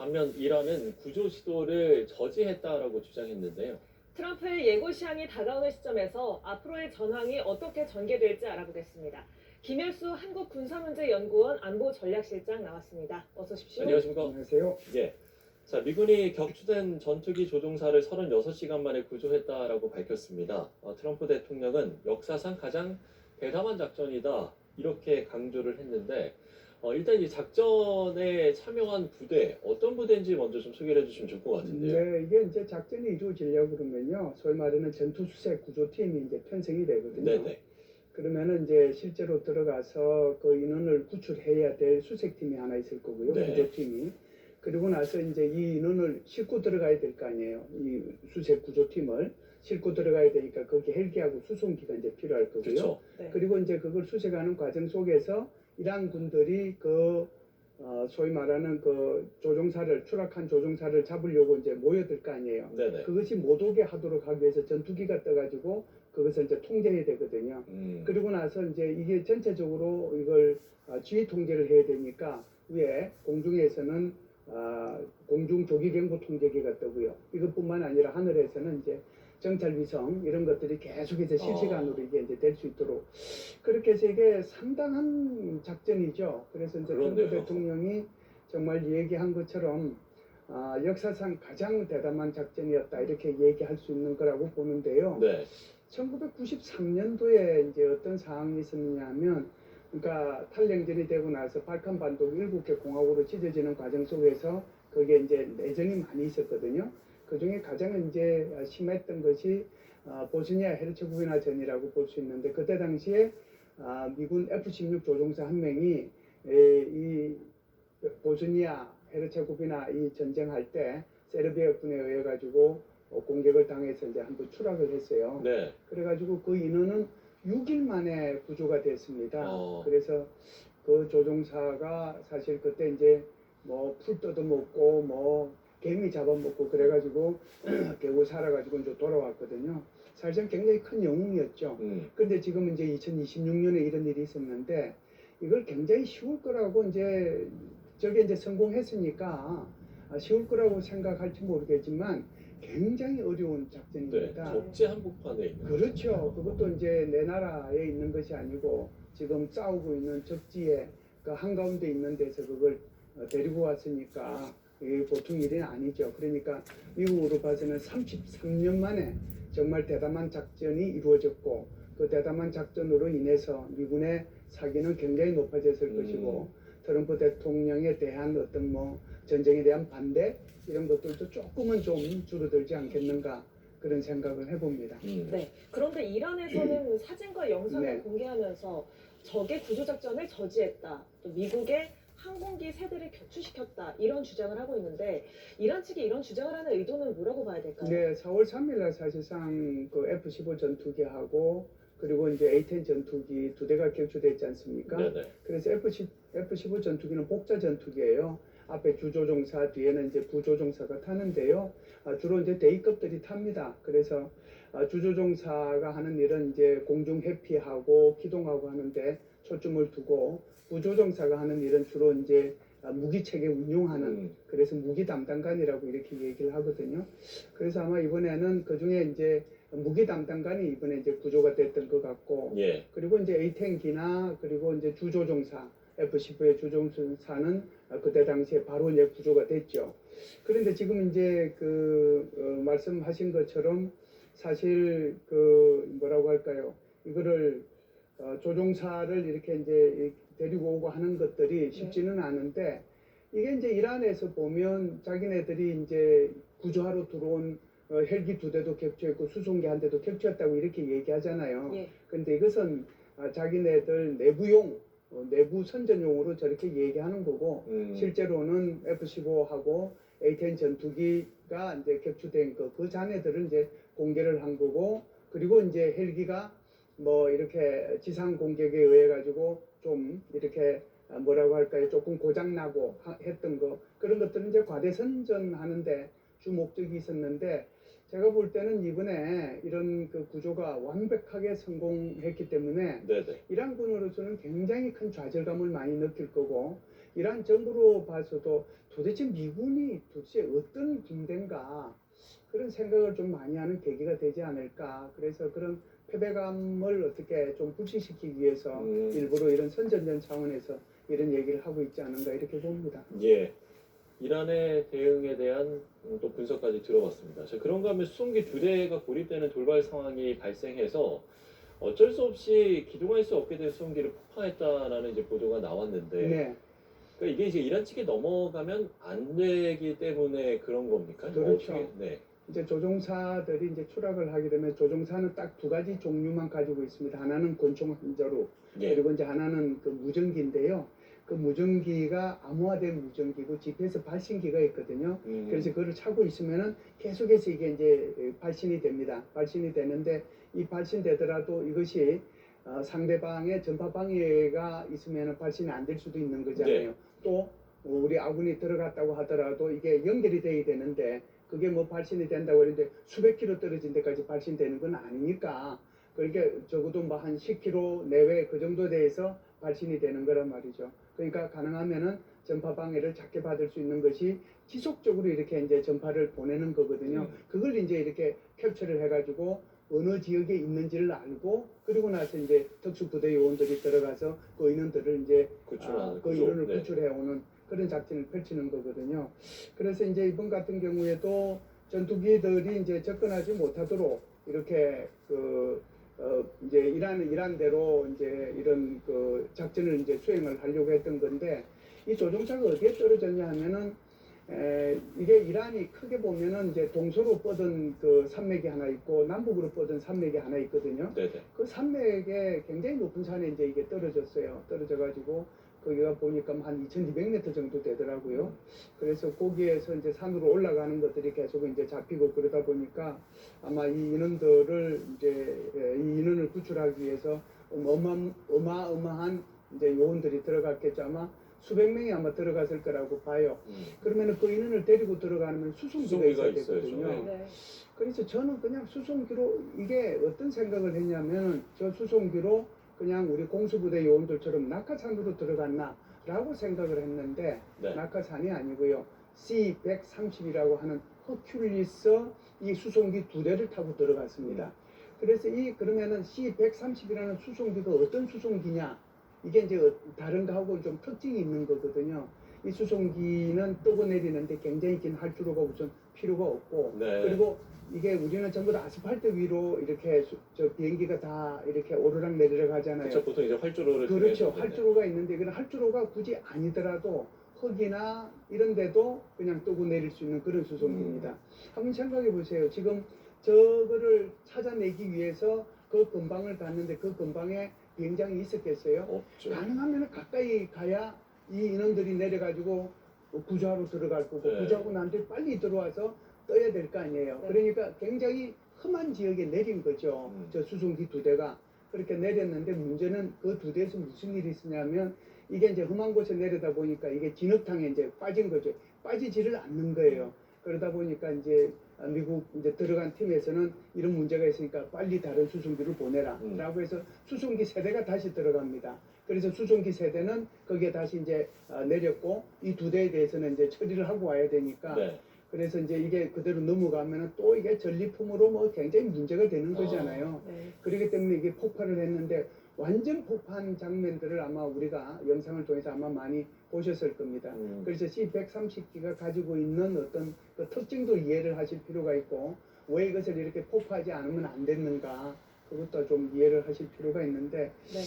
반면 이란은 구조 시도를 저지했다라고 주장했는데요. 트럼프의 예고 시한이 다가오는 시점에서 앞으로의 전황이 어떻게 전개될지 알아보겠습니다. 김열수 한국군사문제연구원 안보전략실장 나왔습니다. 어서 오십시오. 안녕하십니까? 안녕하세요. 예. 자, 미군이 격추된 전투기 조종사를 36시간 만에 구조했다라고 밝혔습니다. 트럼프 대통령은 역사상 가장 대담한 작전이다 이렇게 강조를 했는데 일단 이 작전에 참여한 부대 어떤 부대인지 먼저 좀 소개를 해주시면 좋을 것 같은데요. 네, 이게 이제 작전이 이루어지려고 그러면요, 소위 말하는 전투수색 구조팀이 이제 편성이 되거든요. 네네. 그러면은 이제 실제로 들어가서 그 인원을 구출해야 될 수색팀이 하나 있을 거고요, 네. 구조팀이. 그리고 나서 이제 이 인원을 싣고 들어가야 될 거 아니에요. 이 수색 구조팀을 싣고 들어가야 되니까 거기 헬기하고 수송기가 이제 필요할 거고요. 그렇죠. 네. 그리고 이제 그걸 수색하는 과정 속에서 이란 군들이 그 소위 말하는 그 조종사를 추락한 조종사를 잡으려고 이제 모여들 거 아니에요. 네네. 그것이 못 오게 하도록 하기 위해서 전투기가 떠가지고 그것을 이제 통제해야 되거든요. 그리고 나서 이제 이게 전체적으로 이걸 지휘 통제를 해야 되니까 위에 공중에서는 공중 조기경보 통제기가 뜨고요. 이것뿐만 아니라 하늘에서는 이제 정찰 위성 이런 것들이 계속해서 실시간으로 이게 이제 될 수 있도록 그렇게 해서 이게 상당한 작전이죠. 그래서 이제 트럼프 대통령이 정말 얘기한 것처럼 역사상 가장 대담한 작전이었다 이렇게 얘기할 수 있는 거라고 보는데요. 네. 1993년도에 이제 어떤 상황이 있었느냐 하면 그러니까 탈냉전이 되고 나서 발칸반도 7개 공화국으로 찢어지는 과정 속에서 거기에 이제 내전이 많이 있었거든요. 그 중에 가장 이제 심했던 것이 보스니아 헤르체고비나 전이라고 볼 수 있는데 그때 당시에 미군 F-16 조종사 한 명이 이 보스니아 헤르체고비나 이 전쟁할 때 세르비아군에 의해 가지고 공격을 당해서 이제 한번 추락을 했어요. 네. 그래가지고 그 인원은 6일 만에 구조가 됐습니다. 그래서 그 조종사가 사실 그때 이제 뭐 풀 뜯어먹고 뭐 개미 잡아먹고 그래가지고 결국 살아가지고 이제 돌아왔거든요. 사실상 굉장히 큰 영웅이었죠. 근데 지금 이제 2026년에 이런 일이 있었는데 이걸 굉장히 쉬울 거라고 이제 저게 이제 성공했으니까 쉬울 거라고 생각할지 모르겠지만 굉장히 어려운 작전입니다. 네. 적지 한복판에 있는. 그렇죠. 그것도 이제 내 나라에 있는 것이 아니고 지금 싸우고 있는 적지에 그 한가운데 있는 데서 그걸 데리고 왔으니까 이게 보통 일이 아니죠. 그러니까 미국으로 봐서는 33년 만에 정말 대담한 작전이 이루어졌고 그 대담한 작전으로 인해서 미군의 사기는 굉장히 높아졌을 것이고 트럼프 대통령에 대한 어떤 뭐 전쟁에 대한 반대 이런 것들도 조금은 좀 줄어들지 않겠는가 그런 생각을 해봅니다. 네. 그런데 이란에서는 사진과 영상을 네. 공개하면서 적의 구조작전을 저지했다. 또 미국의 항공기 세대를 격추시켰다. 이런 주장을 하고 있는데 이란 측이 이런 주장을 하는 의도는 뭐라고 봐야 될까요? 네, 4월 3일 날 사실상 그 F-15 전투기하고 그리고 이제 A-10 전투기 두 대가 격추됐지 않습니까? 네네. 그래서 F-15 전투기는 복자 전투기예요. 앞에 주조종사, 뒤에는 이제 부조종사가 타는데요. 주로 이제 대위급들이 탑니다. 그래서 주조종사가 하는 일은 이제 공중 회피하고 기동하고 하는데 초점을 두고 부조종사가 하는 일은 주로 이제 무기 체계 운용하는 그래서 무기 담당관이라고 이렇게 얘기를 하거든요. 그래서 아마 이번에는 그 중에 이제 무기 담당관이 이번에 이제 구조가 됐던 것 같고, 예. 그리고 이제 A-10기나 그리고 이제 주조종사 F-15의 주조종사는 그때 당시에 바로 이제 구조가 됐죠. 그런데 지금 이제 그 말씀하신 것처럼 사실 그 뭐라고 할까요? 이거를 조종사를 이렇게 이제 데리고 오고 하는 것들이 쉽지는 않은데 이게 이제 이란에서 보면 자기네들이 이제 구조하러 들어온 헬기 두 대도 격추했고 수송기 한 대도 격추했다고 이렇게 얘기하잖아요. 예. 근데 이것은 자기네들 내부용 내부 선전용으로 저렇게 얘기하는 거고 실제로는 F-15하고 A-10 전투기가 이제 격추된 그 잔해들을 이제 공개를 한 거고 그리고 이제 헬기가 뭐 이렇게 지상 공격에 의해 가지고 좀 이렇게 뭐라고 할까요? 조금 고장나고 했던 거 그런 것들은 이제 과대 선전하는데 주 목적이 있었는데 제가 볼 때는 이번에 이런 그 구조가 완벽하게 성공했기 때문에 네네. 이란군으로서는 굉장히 큰 좌절감을 많이 느낄 거고 이란 정부로 봐서도 도대체 미군이 도대체 어떤 군대인가 그런 생각을 좀 많이 하는 계기가 되지 않을까. 그래서 그런 패배감을 어떻게 좀 불식시키기 위해서 일부러 이런 선전전 차원에서 이런 얘기를 하고 있지 않은가 이렇게 봅니다. 예. 이란의 대응에 대한 또 분석까지 들어봤습니다. 자, 그런가 하면 수송기 2대가 고립되는 돌발 상황이 발생해서 어쩔 수 없이 기동할 수 없게 된 수송기를 폭파했다라는 이제 보도가 나왔는데, 네, 그러니까 이게 이제 이란 측에 넘어가면 안 되기 때문에 그런 겁니까? 그렇죠. 네. 이제 조종사들이 이제 추락을 하게 되면 조종사는 딱 두 가지 종류만 가지고 있습니다. 하나는 권총 한자루, 예. 그리고 이제 하나는 그 무전기인데요. 그 무전기가 암호화된 무전기고 GPS 발신기가 있거든요. 그래서 그거를 차고 있으면은 계속해서 이게 이제 발신이 됩니다. 발신이 되는데 이 발신되더라도 이것이 상대방의 전파 방해가 있으면 발신이 안 될 수도 있는 거잖아요. 네. 또 우리 아군이 들어갔다고 하더라도 이게 연결이 돼야 되는데 그게 뭐 발신이 된다고 그러는데 수백 킬로 떨어진 데까지 발신되는 건 아니니까 그렇게 적어도 뭐 한 10킬로 내외 그 정도 돼서 발신이 되는 거란 말이죠. 그러니까 가능하면은 전파 방해를 작게 받을 수 있는 것이 지속적으로 이렇게 이제 전파를 보내는 거거든요. 그걸 이제 이렇게 캡처를 해가지고 어느 지역에 있는지를 알고 그리고 나서 이제 특수부대 요원들이 들어가서 그 인원들을 이제 구출하는 그 구조. 인원을 네. 구출해오는 그런 작전을 펼치는 거거든요. 그래서 이제 이번 같은 경우에도 전투기들이 이제 접근하지 못하도록 이렇게 이제 이란대로 이제 이런 그 작전을 이제 수행을 하려고 했던 건데 이 조종사가 어디에 떨어졌냐 하면은 이게 이란이 크게 보면은 이제 동서로 뻗은 그 산맥이 하나 있고 남북으로 뻗은 산맥이 하나 있거든요. 네네. 그 산맥에 굉장히 높은 산에 이제 이게 떨어졌어요. 떨어져가지고 거기가 보니까 한 2,200m 정도 되더라고요. 그래서 거기에서 이제 산으로 올라가는 것들이 계속 이제 잡히고 그러다 보니까 아마 이 인원들을 이제 이 인원을 구출하기 위해서 어마어마한 이제 요원들이 들어갔겠죠. 아마 수백 명이 아마 들어갔을 거라고 봐요. 그러면은 그 인원을 데리고 들어가면 수송기가 있어야 되거든요. 네. 네. 그래서 저는 그냥 수송기로 이게 어떤 생각을 했냐면 저 수송기로 그냥 우리 공수부대 요원들처럼 낙하산으로 들어갔나라고 생각을 했는데 네. 낙하산이 아니고요. C-130이라고 하는 허큘리스 이 수송기 2대를 타고 들어갔습니다. 그래서 그러면은 C-130이라는 수송기가 어떤 수송기냐? 이게 이제 다른가 하고 좀 특징이 있는 거거든요. 이 수송기는 뜨고 내리는데 굉장히 긴 활주로가 우선 필요가 없고 네. 그리고 이게 우리는 전부 다 아스팔트 위로 이렇게 저 비행기가 다 이렇게 오르락 내리락 하잖아요. 그렇죠. 보통 이제 활주로를 그렇죠. 통해서, 활주로가 있는데 그런 활주로가 굳이 아니더라도 흙이나 이런 데도 그냥 뜨고 내릴 수 있는 그런 수송기입니다. 한번 생각해 보세요. 지금 저거를 찾아내기 위해서 그 근방을 갔는데 그 근방에 비행장이 있었겠어요? 없죠. 가능하면 가까이 가야 이 인원들이 내려가지고 구조하러 들어갈 거고 네. 구조하고 난 뒤에 빨리 들어와서 떠야 될 거 아니에요. 네. 그러니까 굉장히 험한 지역에 내린 거죠. 저 수송기 2대가. 그렇게 내렸는데 문제는 그 2대에서 무슨 일이 있었냐면 이게 이제 험한 곳에 내려다 보니까 이게 진흙탕에 이제 빠진 거죠. 빠지지를 않는 거예요. 그러다 보니까 이제 미국 이제 들어간 팀에서는 이런 문제가 있으니까 빨리 다른 수송기를 보내라 라고 해서 수송기 세대가 다시 들어갑니다. 그래서 수송기 세대는 거기에 다시 이제 내렸고 이 2대에 대해서는 이제 처리를 하고 와야 되니까 네. 그래서 이제 이게 그대로 넘어가면은 또 이게 전리품으로 뭐 굉장히 문제가 되는 거잖아요. 네. 그렇기 때문에 이게 폭발을 했는데 완전 폭파한 장면들을 아마 우리가 영상을 통해서 아마 많이 보셨을 겁니다. 그래서 C-130기가 가지고 있는 어떤 그 특징도 이해를 하실 필요가 있고 왜 이것을 이렇게 폭파하지 않으면 안 됐는가 그것도 좀 이해를 하실 필요가 있는데 네.